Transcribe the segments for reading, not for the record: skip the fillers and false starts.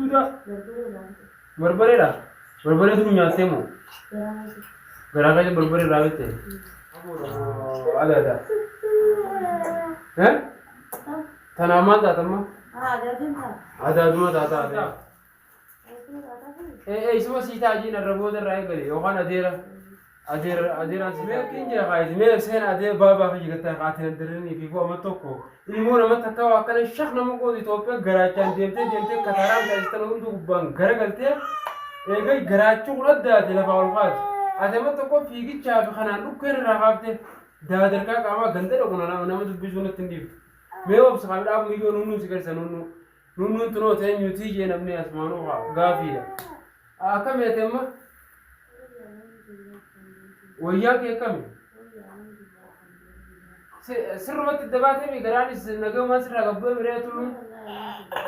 duuda barbareedha barbareetu nyaattee moo garaa garaa barbaree raawwatte ada tanaa maal taatama ada duma taata isuma sii taajii narraboota irraa eegale yookaan adeeraan si meeqiin jira kaayiti mee seen adee baabaa fi jigataa kaatiin adeeranii fi bu'ama tokko ilmoo namatti akka waa akkana shaq nama qooti Itoophiyaa garaachaan deemtee kataraan taasistan hunduu gubbaan garagaltee eegai garaachuu kun addaate lafaa ol kaati atema tokko fiigichaa fi kanaan dhukkeen irraa kaaftee daadarkaa qaamaa ganda dhaqu nama dubbisuu natti hin dhiiftu mee obsa kaadhaaf miyyoo nunnuun si garsa nunnuun tunoo ta'e nyuutii jee namni asmaanuu gaafiidha akkam eetemma wayyaa kee akkami sirrumatti dabaatee mi garaanis nagamaa sirraa gabbee bireetu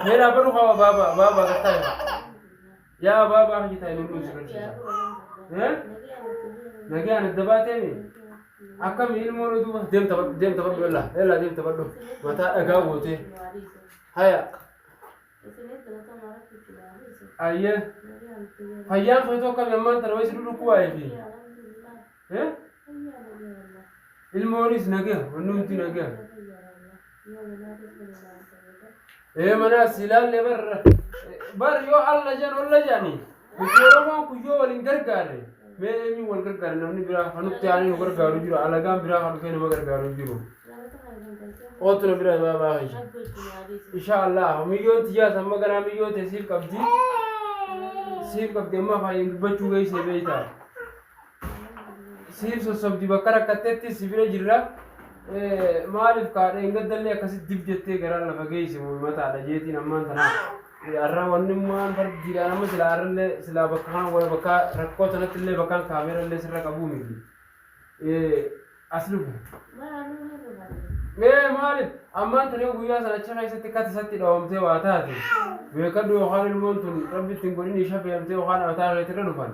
meedhaa badhu qaba baabaa gattaa'e yaa baabaa hojii ta'e nunnuun si garsiisa nagaan dabaatee mi akkami ilmoo duuba deemta badhu ella deemta badhu mataa dhagaa gootee haya ayye fayyaan footoo akkami ammaan tana wayisi dhudhukkuu waa'ee fi ilmoonis nagaa wannuunti nagaa manaas ilaalle bar yoo alla jan olla jani oromoon kun yoo walin gargaarre mee eenyu wal gargaarre namni biraa kanutti aanee nu gargaaru jiru alagaan biraa kan dhufee nama gargaaru jiru ootuna bira baabaa isha inshaallah miyyoon tiyyaa samma ganaa miyyoo ta'e siif qabdi amma faayin dubbachuu geessee beeytaa siif sossobdi bakka rakkatteetti si bira jirra maaliif kaadha hin gaddallee akkasitti dib jettee garaa lafa geesse mataadha jeetiin ammaan tanaa arra wanni maan fardiidhaan amma silaa arrallee silaa bakka kana wala bakka rakkoo sanatti illee bakkaan kaameerallee sirra qabuu miti as dhufu maaliif ammaan tanee guyyaa sana achi keessatti katisatti dhawamtee waa taate beekadhu yookaan ilmoon tun rabbi ittiin godhin isha fe'amtee yookaan mataa keetirra dhufan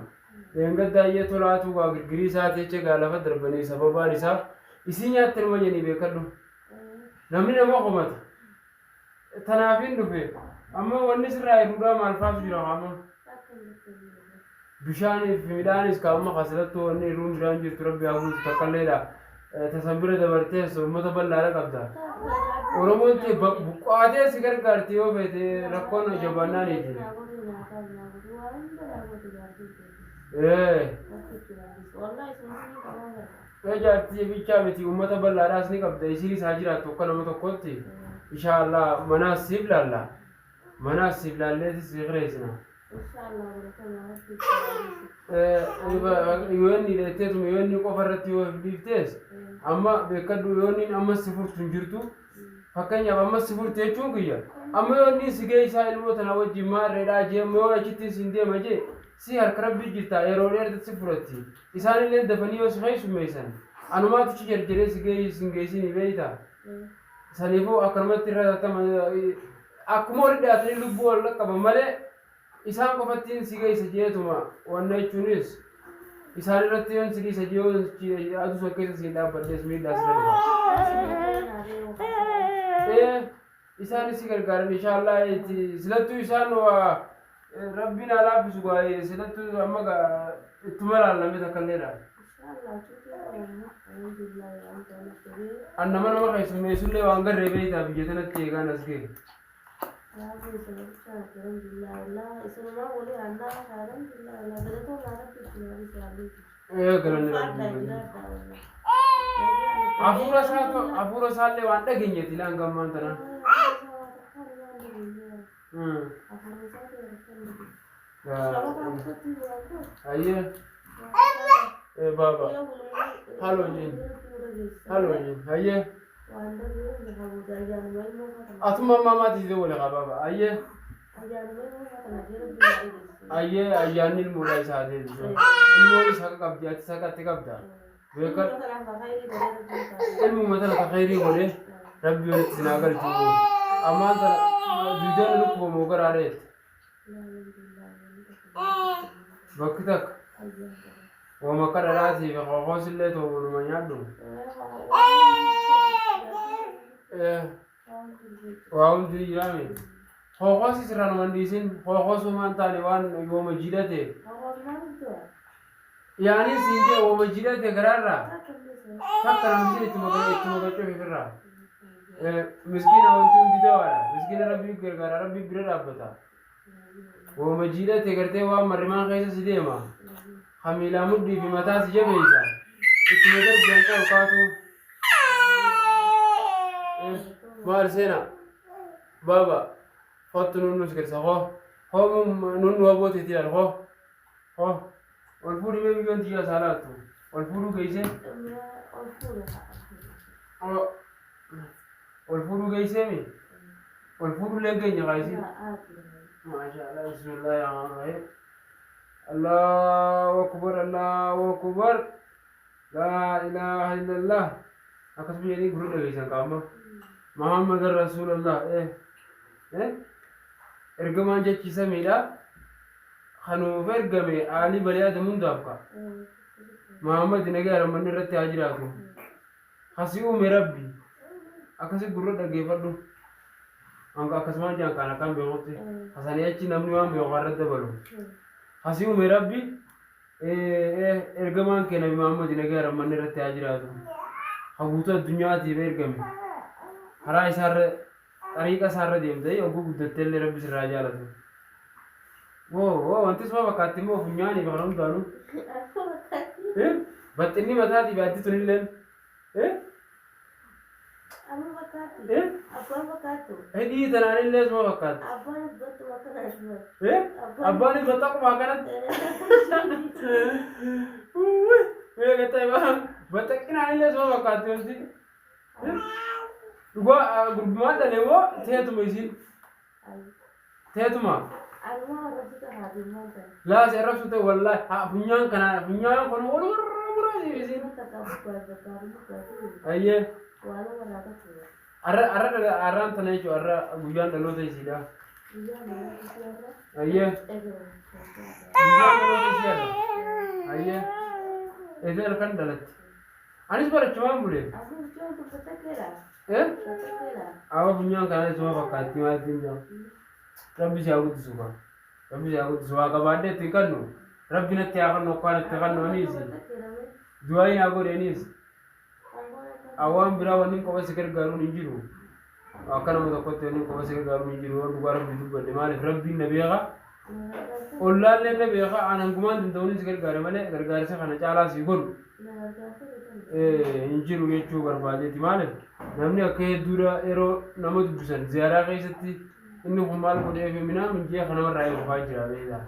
gaddaayee tolaatu waa girgirii isaati jecha gaalafa darbanii sababaan isaa isii nyaatte ilma jennii beekadhu namni nama komata tanaafiin dhufe amma wanni sirraa hedduudhaa maalfaatu jira amma bishaaniif midhaanis kaa'amma kasilattuu wanni irruun jiraan jirtu rabbi haa guutu takkaleedha tasambira dabartee uummata bal'aadha qabda oromoon ta'e buqqaatee si gargaarti yoo feete rakkoon jabaannaaniiti jaartii bichaa miti uummata bal'aadhaas ni qabda isiin isaa jiraattu akka nama tokkotti inshaallah manaas siif laalla manaas siif laalleetis si qireessina yoonni dheetteetuma yoonni qofa irratti yoo dhiiftees amma beekadhu yoonni ammas si furtu hin jirtu fakkeenyaaf ammas si furte jechuun kiyya amma yoonni si gee isaa ilmoo tana wajjin maarreedhaa jee amma yoo achitti siin deema jee si harka rabbii jirta yeroo dheertatti si furatti isaan illee dafanii yoo si keessummeessan anumaatu ci jarjaree si gee siin geessinii beeyta saniifuu akkanumatti irra tattama akkuma wali dhiyaatanii lubbuu wal qaban malee isaan qofattiin si geessa jeetuma wanna jechuunis isaan irratti yoon si geessa jee aduu sun keessa siin dhaabbadhees miidhaa sirra isaan si gargaaran inshaallah silattuu isaan waa rabbiin alaafisu gaa'ee silattuu amma ittuma laallamee takkalleedha annama nama keessummeessullee waan garree beeytaa biyya tanatti eegaan as ga'e hafuura isaallee waan dhageenyeeti ilaan gammaan tanaan ayyee baba halo jin ayyee atuma mamaati wala baba ayyee ayyaanni ilmoodha isaa deebisu ilmoon isaa qabdi ati isaa qatte qabda beekad ilmu matana ka khayrii godhe rabbi walitti sinaa galchuu ammaan tana duudaan lukkubamoo garaareet bakki takka wama kada dhaatii fi qoqoos illee to'uudhuma nyaadhu waa hundi jiraame خوخوس سرنا من ديسين خوخوس وما أنتاني وان يوم جيلته يعني سينجي يوم جيلته قرارا فكر مسكين تمغى في فرا مسكين أنتم تدوارا مسكين ربي قرارا ربي برا ربطا يوم جيلته قرتي وام مرمان خيسا سيديما خميلا مدي في متاس جبهيسا اتمدر بيانتا وقاتو مارسينا بابا فاتو نونس كرسا هو نونو أبوتي تيار هو والفوري ما بيجون تيجا سالاتو والفورو كيسه والفورو كيسه مي والفورو لقيني قايسين ما شاء الله بسم الله يا عمري الله أكبر الله أكبر لا إله إلا الله أكسب يعني قرود كيسان كاما محمد رسول الله إرجمان جت كيسة ميلا خنو فرقمي علي بلياد من دابكا محمد نجار من رت هاجراتو خسيو مربي أكسب قرود كيفادو أنك أكسمان جان كان كام بيوتي حسني أشي نمني وام بيوغارد دبلو خسيو مربي إرجمان كنا محمد نجار من رت هاجراتو حبوتا الدنيا تبير كمي هراي سار طريقة سار ديم ده يوم قد تل ربي سراجالته वो अंतिस में बकाती में फुन्या नहीं बकराम दारू बत्तनी बता दी बात सुनी लेन अम्मा बकाती अब्बा बकातो दी तनाने ले सो बकात अब्बा ने बत बकरा अब्बा ने बता को बकरा वे कहता है बता कि नाने ले सो बकात होती रुको गुरुमा डले वो थे तुम इसी थे तुम لا سيرفت والله بنيان كان بنيان كان ورا يزين أيه أران تنايجو بنيان دلو تيسيدا أيه بنيان دلو تيسيدا أيه إذا كان دلت أنيس برا كمان بودي إيه أو بنيان كان اسمه بكاتي ما تيجي ربي جاوب تسوق ربي جاوب تسوق كبادة تكنو ربي نتياغن نقال تكنو نيسي دعائي أقول نيس أوام برا ونين كوا سكر قارون يجيرو أكنا متقطع ونين كوا سكر قارون يجيرو ودوارا بيدو بدمال ربي نبيغا الله اللي نبيغا أنا كمان تنتوني سكر قارون ماله قرقار سخنا جالا سيقول يجيرو يجوا بربادة تماله نمني أكيد دورا إيرو نمود بسن زيارة كيستي إنه خمال بدي في منا من جيه خنا مرة يفاجر هذا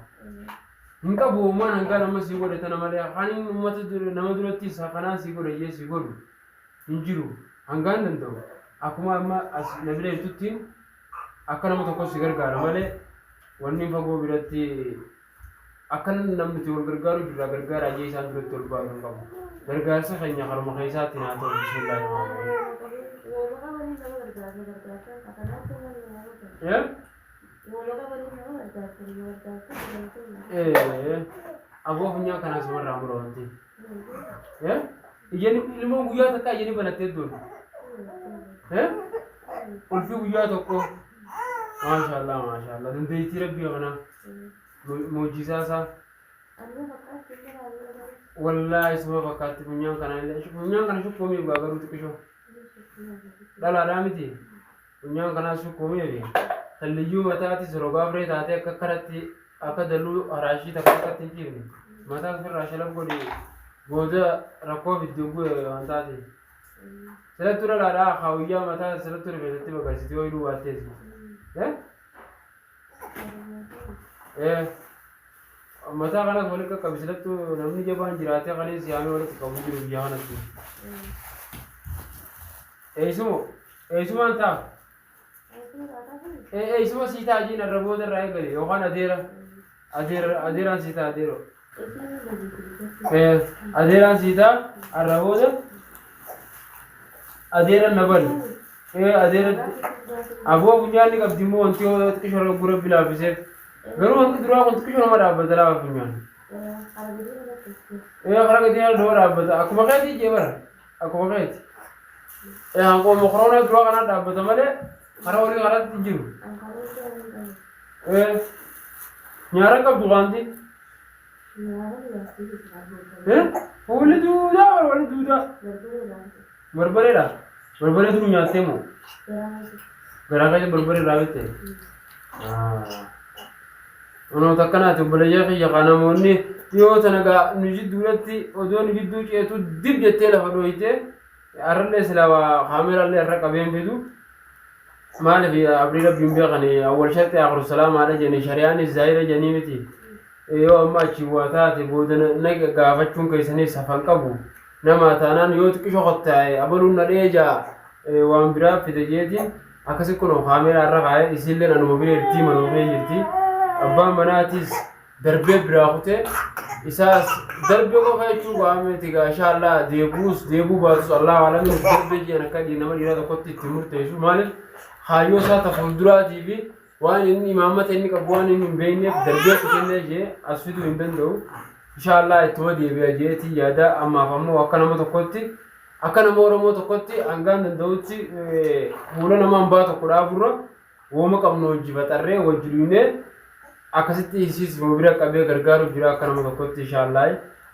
إنك بومان إنك نما سيقول إتنا مالي خاني نما تدور نما دلوقتي سخنا سيقول يجي سيقول إنجيرو هنگان نندو أكو ما أس نبلة يتوتين أكنا ما تقول سيقول كارا مالي وني فاقو براتي أكنا نم تقول كرجارو جرا كرجار أجي سان براتول بارون كابو كرجار سخني خرم خيسات تناتو بسم الله الرحمن الرحيم Aku punya karena semua ramai nanti. Jadi ilmu gua tak kayak jadi banget itu. Ulfi gua tak kok. Masya Allah. Dan dia tidak biar mana mujizat sah. Wallahi semua bakat punya karena syukur mi gua baru tu kisah. Dalam ada miti. Punya karena syukur mi ni. Kalau mata hati seroga beri hati kekerati akadalu arashi tak kekerti ni. Mata tu arashi lam kodi goda rakwa video gue antati. Selatur lara khawiya mata selatur berarti bagasi tu ilu bates. Mata kana boleh ke kabisat tu namni jaban jirate kali siame boleh kabujur biar nanti. Semua anta. Semua sita aja nak rabu dah raya kali. Okan adiran sita adiro. Adiran sita rabu dah. Adiran nabal. Adiran. Abu punya ni kab dimu antio kishor guru bila bisep. Garu antu dua antu kishor mana abadala punya. Kalau kita dua abad. Aku makai di jebar. Aku makai. Aku mau corona dua kan ada abad mana? Karaa olii karaatti jiru. Angkara itu yang ini. Nyaara qabdu waanti. Nyaara biasa itu sekarang. Fuulli duudaa wali duudaa. Berbeda nanti. Barbareedha. Barbareetu nu nyaattee moo? Berapa sih? Garaa keessa barbaree irraa bitte. Manoota akkanaati obboleeyyaa kiyya kan namoonni dhiyoo sana gaa nu jidduudhatti odoo nu jidduu ceetu dib jettee lafa dhooyite har'allee silaa kaameraallee irra qabeen fidu. Maaliif abdii rabbiin beekani awwal sharxii akhiru salaamaadha jenne shari'aanis zaahira jennii miti. Yoo amma achi waa taate booda na gaafachuun keessaniif safan qabu. Nama taanaan yoo xiqqishoo qottaa'e abaluun na dheejaa waan biraa fide jeetiin akkasi kun kaameraa irra kaa'ee isillee anuma bireetti manoofee jirti. Abbaan manaatis darbee biraa kutee isaas darbee qofa jechuun waameti gaashaallah deebuu baatus allah alamin darbee jiran akka nama dhiiraa tokkotti itti murteessu maaliif hayyoo isaa fuulduraatii fi waan inni imaammata inni qabu waan inni hin beekneef darbee kutennee jee as fiduu hin danda'u. Inshaallah ittuma deebi'a jeetii yaada ammaaf ammoo akka nama tokkotti akka nama Oromoo tokkotti hangaan danda'utti fuula nama hambaa tokko dhaaburra wooma qabnu hojii baxarree wajji duunee akkasitti isiis bira qabee gargaaruuf jira akka nama tokkotti inshaallah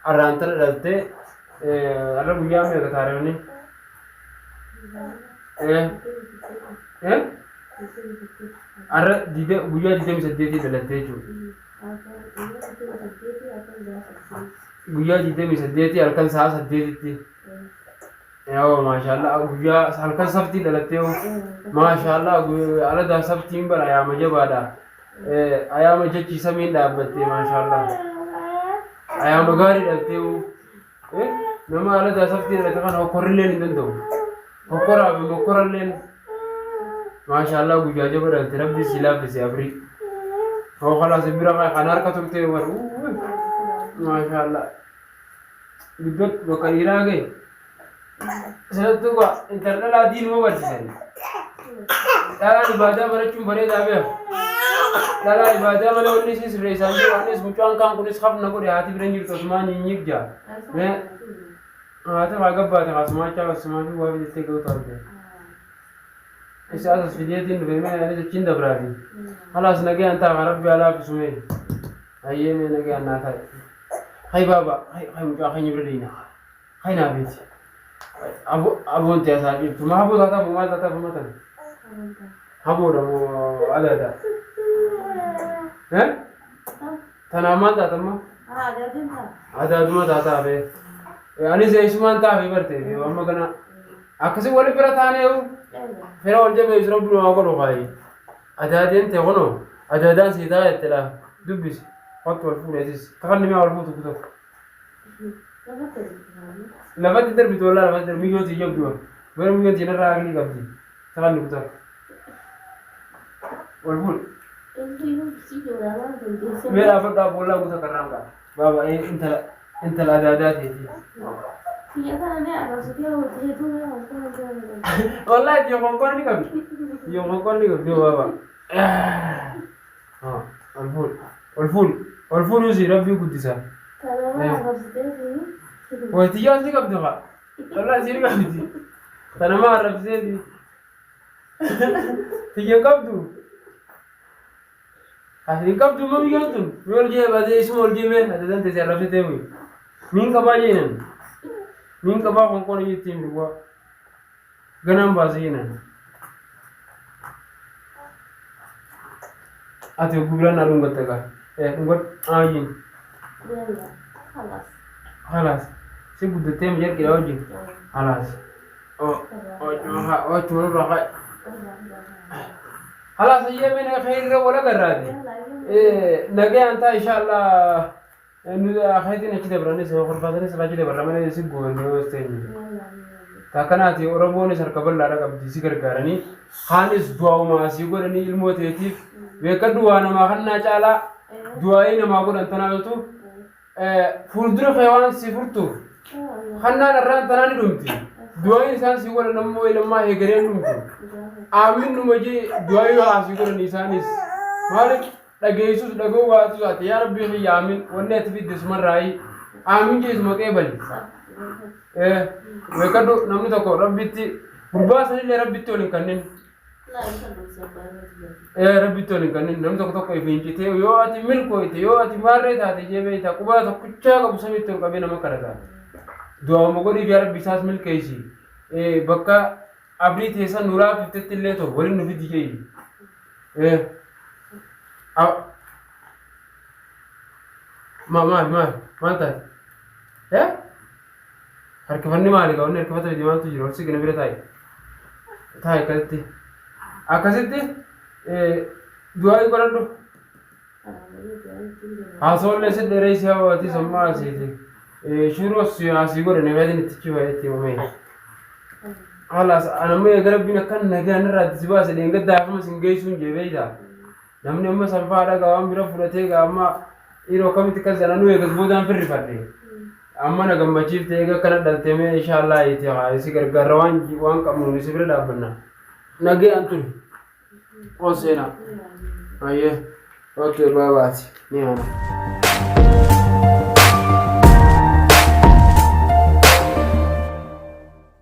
arraan tana dhaltee arra guyyaa meeqa taarifni? Arra guyyaa 28 dhalattee jechuudha. Guyyaa 28 halkan sa'a 8tti. Yoo maashaallah guyyaa halkan sabtii dhalattee maashaallah ala daa sabtiin bara ayaama jabaadha. Ayaama jechi samiin dhaabbattee maashaallah. Ayaama gaarii dhaltee nama ala daa sabtii dhalate kana hokkorrilleen hin danda'u. Hokkoraa fi mokkoralleen maashaallah guyyaa jaba dhalte rabbi si laaffise abrii. Hoo khalaas bira kan harka turtee waru maashaallah. Guddat bakka dhiiraa gahe. Sanattuu gaa intallalaa diinuma barsiisani. Dhalaan ibaadaa barachuun bareedaa beeku. Dhalaan ibaadaa malee wanni isin sirreessaa jiru wannis mucaan kaan kunis hafna godhe haati bira jirtu asumaan nyinyik jaa. Haati maa gabbaate asumaachaa asumaachuu waa bijettee ga'u taate. Isaas fideetiin dhufe mee anis achiin dabraati. Halaas nagee antaa kan rabbi alaa fisume. Hayyee mee nagee annaa taa'e. Hay baaba hay mucaa keenya bira deena. Hay naa beeti. Aboon ta'e asaa jirtu maa aboo taataa moo maal taataa fumatan? Aboodha moo adaadha? Tanaa maal taatamma? Adaaduma taataa bee. Anis eessumaan taa'ee barte amma kana akkasii wali bira taanee fira wal jabeessu rabbi waa godhu kaayi. Adaadeen ta'e kunoo adaadaan sii taa'e ittidha dubbisi wakti wal fuudheetis takanni mi'a wal fuutu tokko. Lafatti darbitu wallaa lafatti darbi miyyootii jabdu bara miyyootii narraa agni qabdi takanni kutaa wal fuudhe. Mee dhaabadhaa boollaa guutaa karraan qaba baaba intala adaadaa ta'eeti. Wallahi yo konkon ni kabdi baba. Al-ful usi rabbi kudisa. Wati ya ni kabdi ka. Wallahi sir kabdi. Tanama rabsedi. Tiya kabdu. Asli kabdu mo yotun. Yol je bade ismol je me adadan te rabsete mi. Min kabajinan. Min kaba konkon yitim duwa. Ganam bazinan. Ate gubulan alung gataga. Ungot ayin. Halas. Si budete mejar kira oji. Halas. Oh cuma rakai. Halas ye mene khair wala garadi. Nage anta insyaallah nu akhirin kita berani sama korban sama kita berani sih gue nih takkanati Oromoon sarkabal lara qabdi si gargaarani hanis du'a maasii godhani ilmoo teetiif beeka du'a namaa kannaa caalaa du'aa'ii namaa godhan tanaatu fuuldura feewaan si furtu kannaan irraan tanaa ni dhumti du'aa'ii isaan si godhan ammoo ilmaa heegareen dhumti aamin numaji du'aa'ii haasii godhan isaanis maaliif dhageessus dhagoo baatus ati yaa rabbii xiyya aamin wanni ati fiddes marraayi aamin jeesuma qeebali beekadhu namni tokko rabbitti gurbaa sanillee rabbitti waliin kanneen rabbi tolin kan nam tokko ifinjite yoo ati milkoite yoo ati marre taate jebe ta quba tokkicha qabu samitti ol qabee nama karata du'a mo godi ya rabbi saas milkeesi bakka abri teessa nuraa fiftetti illee to waliin nu fidi jeyi maal taate harkifanni maali qabanne harkifata bidi maaltu jiru olsi gina bira taa'e akkasitti du'aa godhadhu haasawallee si dheereessi hawaati sammaa asiiti shiroos asii godhane meetiin itti cifayetti himamee haalaas anammoo garabbiin akkan nagaan irraatti si baase dheengaddaa akkuma sin geessuun jeebeeyta namni amma sanfaadha gaawwan bira fudhatee gaamma dhiiroo akkamitti kan sana nu eegas boodaan firrifadhe amma na gammachiifte eega kana dhalteemee inshaallah itti si gargaarra waan qabnuun si bira dhaabbanna nagee antun on seena ayyee okay baabaati ni ana